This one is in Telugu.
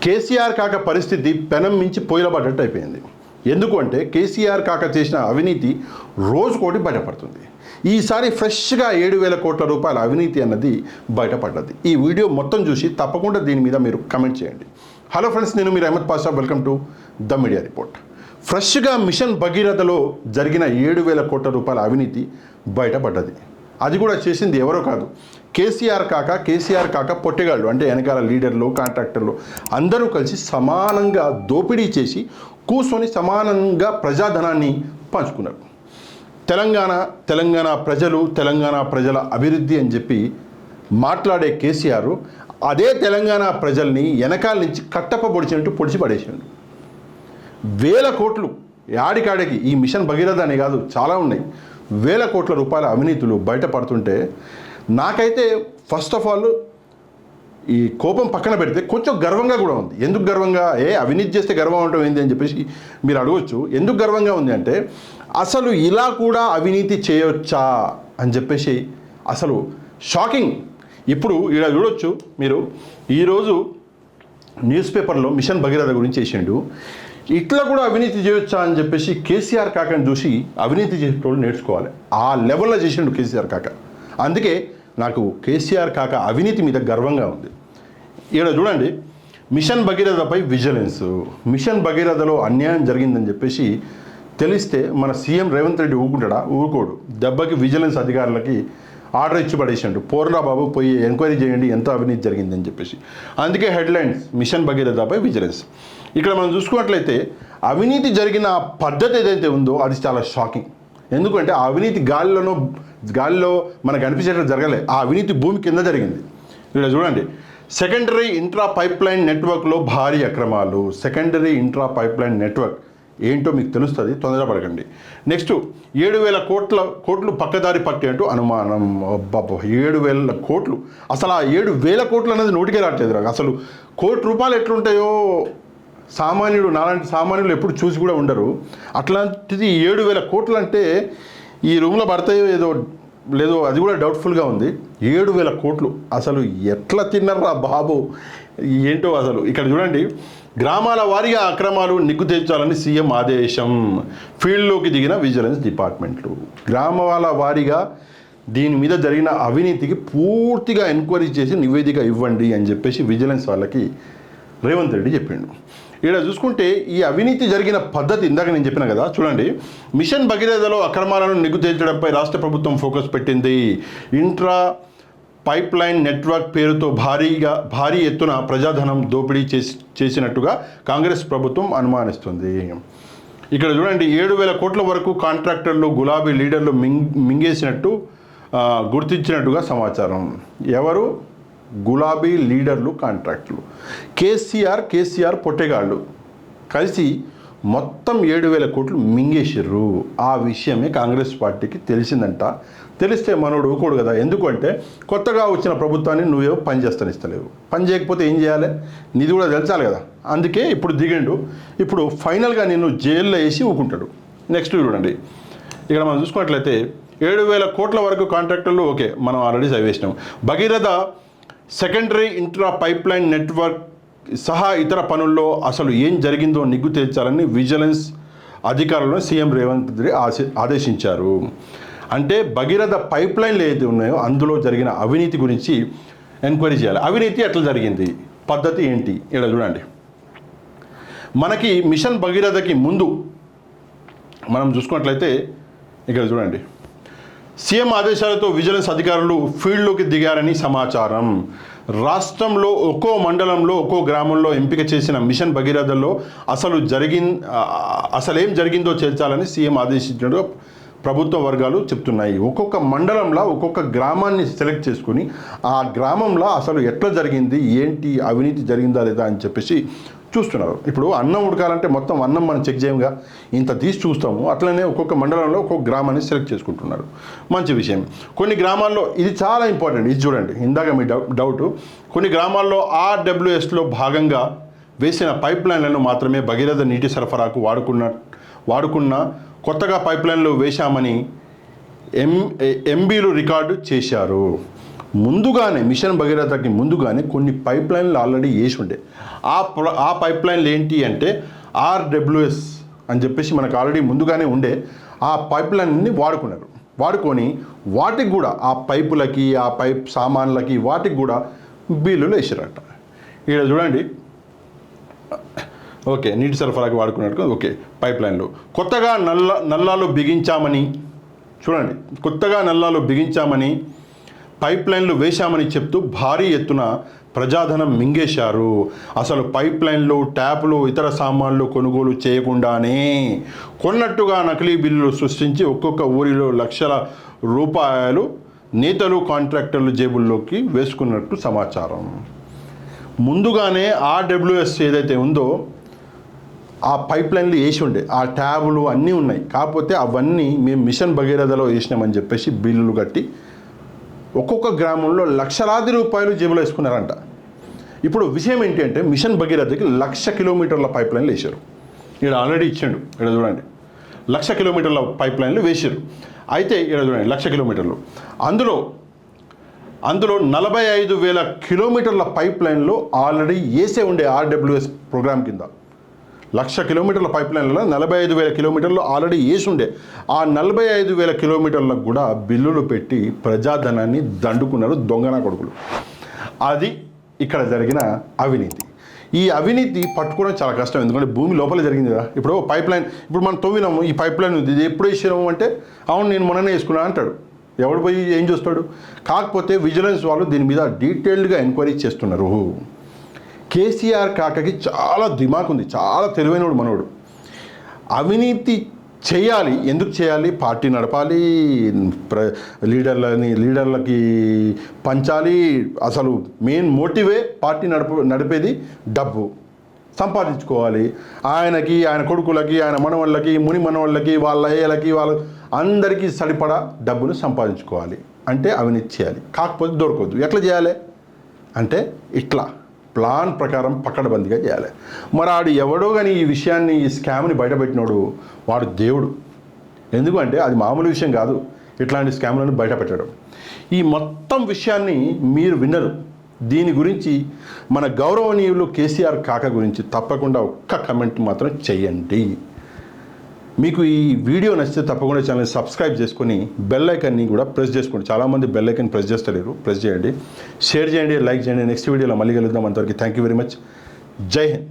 కేసీఆర్ కాక పరిస్థితి పెనం మించి పొయ్యిలబడ్డట్టు అయిపోయింది. ఎందుకు అంటే కేసీఆర్ కాక చేసిన అవినీతి రోజుకోటి బయటపడుతుంది. ఈసారి ఫ్రెష్గా 7,000 కోట్ల రూపాయల అవినీతి అన్నది బయటపడ్డది. ఈ వీడియో మొత్తం చూసి తప్పకుండా దీని మీద మీరు కమెంట్ చేయండి. హలో ఫ్రెండ్స్, నేను మీరు Ahmed Pasha. Welcome to the media report. ఫ్రెష్గా మిషన్ భగీరథలో జరిగిన 7,000 కోట్ల రూపాయల అవినీతి బయటపడ్డది. అది కూడా చేసింది ఎవరో కాదు, కేసీఆర్ కాక పొట్టెగాళ్ళు, అంటే వెనకాల లీడర్లు, కాంట్రాక్టర్లు అందరూ కలిసి సమానంగా దోపిడీ చేసి కూర్చొని సమానంగా ప్రజాధనాన్ని పంచుకున్నారు. తెలంగాణ ప్రజల అభివృద్ధి అని చెప్పి మాట్లాడే కేసీఆర్ అదే తెలంగాణ ప్రజల్ని వెనకాల నుంచి కట్టప్ప పొడిచినట్టు పొడిచి పడేసాడు. 1,000 కోట్లు యాడికాడికి, ఈ మిషన్ భగీరథ అనే కాదు, చాలా ఉన్నాయి. 1,000 కోట్ల రూపాయల అవినీతులు బయటపడుతుంటే నాకైతే ఫస్ట్ ఆఫ్ ఆల్ ఈ కోపం పక్కన పెడితే కొంచెం గర్వంగా కూడా ఉంది. ఎందుకు గర్వంగా? అవినీతి చేస్తే గర్వం ఉండటం ఏంది అని చెప్పేసి మీరు అడగవచ్చు. ఎందుకు గర్వంగా ఉంది అంటే అసలు ఇలా కూడా అవినీతి చేయొచ్చా అని చెప్పేసి అసలు షాకింగ్. ఇప్పుడు ఇలా చూడొచ్చు మీరు, ఈరోజు న్యూస్ పేపర్లో మిషన్ భగీరథ గురించి వేసిండు. ఇట్లా కూడా అవినీతి చేయొచ్చా అని చెప్పేసి కేసీఆర్ కాకని చూసి అవినీతి చేసేటోళ్ళు నేర్చుకోవాలి. ఆ లెవెల్లో చేసిండు కేసీఆర్ కాక. అందుకే నాకు కేసీఆర్ కాక అవినీతి మీద గర్వంగా ఉంది. ఇక్కడ చూడండి, మిషన్ భగీరథపై విజిలెన్స్. మిషన్ భగీరథలో అన్యాయం జరిగిందని చెప్పేసి తెలిస్తే మన సీఎం రేవంత్ రెడ్డి ఊరుకోడు. దెబ్బకి విజిలెన్స్ అధికారులకి ఆర్డర్ ఇచ్చి పడేసాడు. పోర్రా బాబు, పోయి ఎంక్వైరీ చేయండి ఎంత అవినీతి జరిగిందని చెప్పేసి. అందుకే హెడ్లైన్స్ మిషన్ భగీరథపై విజిలెన్స్. ఇక్కడ మనం చూసుకున్నట్లయితే అవినీతి జరిగిన పద్ధతి ఏదైతే ఉందో అది చాలా షాకింగ్. ఎందుకంటే ఆ అవినీతి గాలిలో మనకు అనిపించేటట్టు జరగలే. ఆ అవినీతి భూమి కింద జరిగింది. ఇక్కడ చూడండి, సెకండరీ ఇంట్రా పైప్లైన్ నెట్వర్క్లో భారీ అక్రమాలు. సెకండరీ ఇంట్రా పైప్లైన్ నెట్వర్క్ ఏంటో మీకు తెలుస్తుంది, తొందరపడకండి. నెక్స్ట్ 7,000 కోట్లు పక్కదారి పట్టి అంటూ అనుమానం. బాబా, 7,000 కోట్లు. అసలు ఆ 7,000 కోట్లు అనేది నోటికే రావట్లేదు నాకు. అసలు ₹1 ఎట్లుంటాయో సామాన్యుడు, నాలాంటి సామాన్యులు ఎప్పుడు చూసి కూడా ఉండరు. అట్లాంటిది 7,000 కోట్లు అంటే ఈ రూమ్లో పడతాయో లేదో అది కూడా డౌట్ఫుల్గా ఉంది. 7,000 కోట్లు అసలు ఎట్లా తిన్నారా బాబు, ఏంటో అసలు. ఇక్కడ చూడండి, గ్రామాల వారీగా అక్రమాలు నిగ్గు తేల్చాలని సీఎం ఆదేశం. ఫీల్డ్లోకి దిగిన విజిలెన్స్ డిపార్ట్మెంట్లు. గ్రామాల వారీగా దీని మీద జరిగిన అవినీతికి పూర్తిగా ఎంక్వైరీ చేసి నివేదిక ఇవ్వండి అని చెప్పేసి విజిలెన్స్ వాళ్ళకి రేవంత్ రెడ్డి చెప్పిండు. ఇక్కడ చూసుకుంటే ఈ అవినీతి జరిగిన పద్ధతి ఇందాక నేను చెప్పిన కదా, చూడండి. మిషన్ భగీరథలో అక్రమాలను నిగ్గు తేల్చడంపై రాష్ట్ర ప్రభుత్వం ఫోకస్ పెట్టింది. ఇంట్రా పైప్లైన్ నెట్వర్క్ పేరుతో భారీ ఎత్తున ప్రజాధనం దోపిడీ చేసినట్టుగా కాంగ్రెస్ ప్రభుత్వం అనుమానిస్తుంది. ఇక్కడ చూడండి, 7,000 కోట్ల వరకు కాంట్రాక్టర్లు, గులాబీ లీడర్లు మింగేసినట్టు గుర్తించినట్టుగా సమాచారం. ఎవరు? గులాబీ లీడర్లు, కాంట్రాక్టులు. కేసీఆర్ పొట్టెగాళ్ళు కలిసి మొత్తం 7,000 కోట్లు మింగేసిర్రు. ఆ విషయమే కాంగ్రెస్ పార్టీకి తెలిసిందంట. తెలిస్తే మనోడు ఊకోడు కదా. ఎందుకంటే కొత్తగా వచ్చిన ప్రభుత్వాన్ని నువ్వేమో పని చేస్తానిస్తలేవు. పని చేయకపోతే ఏం చేయాలి? నిధి కూడా తెలిసాలి కదా. అందుకే ఇప్పుడు దిగిండు. ఇప్పుడు ఫైనల్గా నిన్ను జైల్లో వేసి ఊకుంటాడు. నెక్స్ట్ చూడండి, ఇక్కడ మనం చూసుకున్నట్లయితే 7,000 కోట్ల వరకు కాంట్రాక్టర్లు, ఓకే, మనం ఆల్రెడీ చదివేసినాం. Bhagiratha secondary intra pipeline network సహా ఇతర పనుల్లో అసలు ఏం జరిగిందో నిగ్గు తేల్చాలని విజిలెన్స్ అధికారులను సీఎం రేవంత్ రెడ్డి ఆదేశించారు. అంటే భగీరథ పైప్లైన్లు ఏదైతే ఉన్నాయో అందులో జరిగిన అవినీతి గురించి ఎంక్వైరీ చేయాలి. అవినీతి ఎట్లా జరిగింది, పద్ధతి ఏంటి? ఇక్కడ చూడండి, మనకి మిషన్ భగీరథకి ముందు మనం చూసుకున్నట్లయితే ఇక్కడ చూడండి, సీఎం ఆదేశాలతో విజిలెన్స్ అధికారులు ఫీల్డ్లోకి దిగారని సమాచారం. రాష్ట్రంలో ఒక్కో మండలంలో ఒక్కో గ్రామంలో ఎంపిక చేసిన మిషన్ భగీరథలో అసలేం జరిగిందో చేర్చాలని సీఎం ఆదేశించినట్టు ప్రభుత్వ వర్గాలు చెప్తున్నాయి. ఒక్కొక్క మండలంలో ఒక్కొక్క గ్రామాన్ని సెలెక్ట్ చేసుకుని ఆ గ్రామంలో అసలు ఎట్లా జరిగింది, ఏంటి అవినీతి జరిగిందా లేదా అని చెప్పేసి చూస్తున్నారు. ఇప్పుడు అన్నం ఉడకాలంటే మొత్తం అన్నం మనం చెక్ చేయంగా, ఇంత తీసి చూస్తాము. అట్లనే ఒక్కొక్క మండలంలో ఒక్కొక్క గ్రామాన్ని సెలెక్ట్ చేసుకుంటున్నారు. మంచి విషయం. కొన్ని గ్రామాల్లో ఇది చాలా ఇంపార్టెంట్. ఇది చూడండి, ఇందాక మీ డౌట్, కొన్ని గ్రామాల్లో ఆర్డబ్ల్యూఎస్లో భాగంగా వేసిన పైప్ లైన్లను మాత్రమే భగీరథ నీటి సరఫరాకు వాడుకున్న కొత్తగా పైప్ లైన్లు వేశామని ఎంబీలు రికార్డు చేశారు. ముందుగానే మిషన్ భగీరథకి ముందుగానే కొన్ని పైప్ లైన్లు ఆల్రెడీ వేసి ఉండే. ఆ పైప్ లైన్లు ఏంటి అంటే ఆర్డబ్ల్యూఎస్ అని చెప్పేసి మనకు ఆల్రెడీ ముందుగానే ఉండే. ఆ పైప్ లైన్ని వాడుకొని వాటికి కూడా ఆ పైపులకి ఆ పైప్ సామాన్లకి వాటికి కూడా బిల్లులు వేసారట. ఇక్కడ చూడండి, ఓకే, నీటి సరఫరాకి వాడుకున్నట్టు ఓకే పైప్ లైన్లు. కొత్తగా నల్లాలు బిగించామని చూడండి, కొత్తగా నల్లాలు బిగించామని పైప్ లైన్లు వేశామని చెప్తూ భారీ ఎత్తున ప్రజాధనం మింగేశారు. అసలు పైప్ లైన్లు, ట్యాపులు, ఇతర సామాన్లు కొనుగోలు చేయకుండానే కొన్నట్టుగా నకిలీ బిల్లులు సృష్టించి ఒక్కొక్క ఊరిలో లక్షల రూపాయలు నేతలు, కాంట్రాక్టర్లు జేబుల్లోకి వేసుకున్నట్టు సమాచారం. ముందుగానే ఆర్డబ్ల్యూఎస్ ఏదైతే ఉందో ఆ పైప్ లైన్లు వేసి ఉండే, ఆ ట్యాబులు అన్నీ ఉన్నాయి. కాకపోతే అవన్నీ మేము మిషన్ భగీరథలో వేసినామని చెప్పేసి బిల్లులు కట్టి ఒక్కొక్క గ్రామంలో లక్షలాది రూపాయలు జేబులో వేసుకున్నారంట. ఇప్పుడు విషయం ఏంటి అంటే మిషన్ భగీరథకి 1,00,000 కిలోమీటర్ల పైప్ లైన్లు వేసారు. ఇక్కడ ఆల్రెడీ ఇచ్చిండు, ఇక్కడ చూడండి 1,00,000 కిలోమీటర్ల పైప్ లైన్లు వేసారు. అయితే ఇక్కడ చూడండి 1,00,000 కిలోమీటర్లు, అందులో 45,000 కిలోమీటర్ల పైప్ లైన్లు ఆల్రెడీ వేసే ఉండే ఆర్డబ్ల్యూఎస్ ప్రోగ్రామ్ కింద. 1,00,000 కిలోమీటర్ల పైప్ లైన్లలో 45,000 కిలోమీటర్లు ఆల్రెడీ వేసి ఉండే. ఆ 45,000 కిలోమీటర్లకు కూడా బిల్లులు పెట్టి ప్రజాధనాన్ని దండుకున్నారు దొంగన కొడుకులు. అది ఇక్కడ జరిగిన అవినీతి. ఈ అవినీతి పట్టుకోవడం చాలా కష్టం, ఎందుకంటే భూమి లోపల జరిగింది కదా. ఇప్పుడు పైప్ లైన్, ఇప్పుడు మనం తవ్వినాము, ఈ పైప్ లైన్ ఉంది, ఇది ఎప్పుడు వేసినాము అంటే అవును నేను మొన్ననే వేసుకున్నాను అంటాడు. ఎవడు పోయి ఏం చూస్తాడు? కాకపోతే విజిలెన్స్ వాళ్ళు దీని మీద డీటెయిల్డ్గా ఎంక్వైరీ చేస్తున్నారు. కేసీఆర్ కాకకి చాలా దిమాక్ ఉంది, చాలా తెలివైనడు మనోడు. అవినీతి చేయాలి, ఎందుకు చేయాలి? పార్టీ నడపాలి, లీడర్లకి పంచాలి. అసలు మెయిన్ మోటివే పార్టీ నడిపేది డబ్బు సంపాదించుకోవాలి. ఆయనకి, ఆయన కొడుకులకి, ఆయన మనవాళ్ళకి, ముని మనవాళ్ళకి, వాళ్ళ అయ్యలకి, వాళ్ళ అందరికీ సరిపడా డబ్బును సంపాదించుకోవాలి. అంటే అవినీతి చేయాలి, కాకపోతే దొరకవద్దు. ఎట్లా చేయాలి అంటే ఇట్లా ప్లాన్ ప్రకారం పక్కడబందిగా చేయాలి. మరి ఆడు ఎవడో కానీ ఈ విషయాన్ని, ఈ స్కామ్ని బయటపెట్టినోడు వాడు దేవుడు. ఎందుకంటే అది మామూలు విషయం కాదు ఇట్లాంటి స్కామ్లను బయటపెట్టడం. ఈ మొత్తం విషయాన్ని మీరు విన్నరు. దీని గురించి మన గౌరవనీయులు కేసీఆర్ కాక గురించి తప్పకుండా ఒక్క కమెంట్ మాత్రం చేయండి. మీకు ఈ వీడియో నచ్చితే తప్పకుండా ఛానల్ సబ్స్క్రైబ్ చేసుకొని బెల్ ఐకాన్ని కూడా ప్రెస్ చేసుకోండి. చాలామంది బెల్ ఐకాన్ ప్రెస్ చేస్తలేరు, ప్రెస్ చేయండి, షేర్ చేయండి, లైక్ చేయండి. నెక్స్ట్ వీడియోలో మళ్ళీ కలుద్దాం. అంతవరకు థ్యాంక్ యూ వెరీ మచ్. జై హింద్.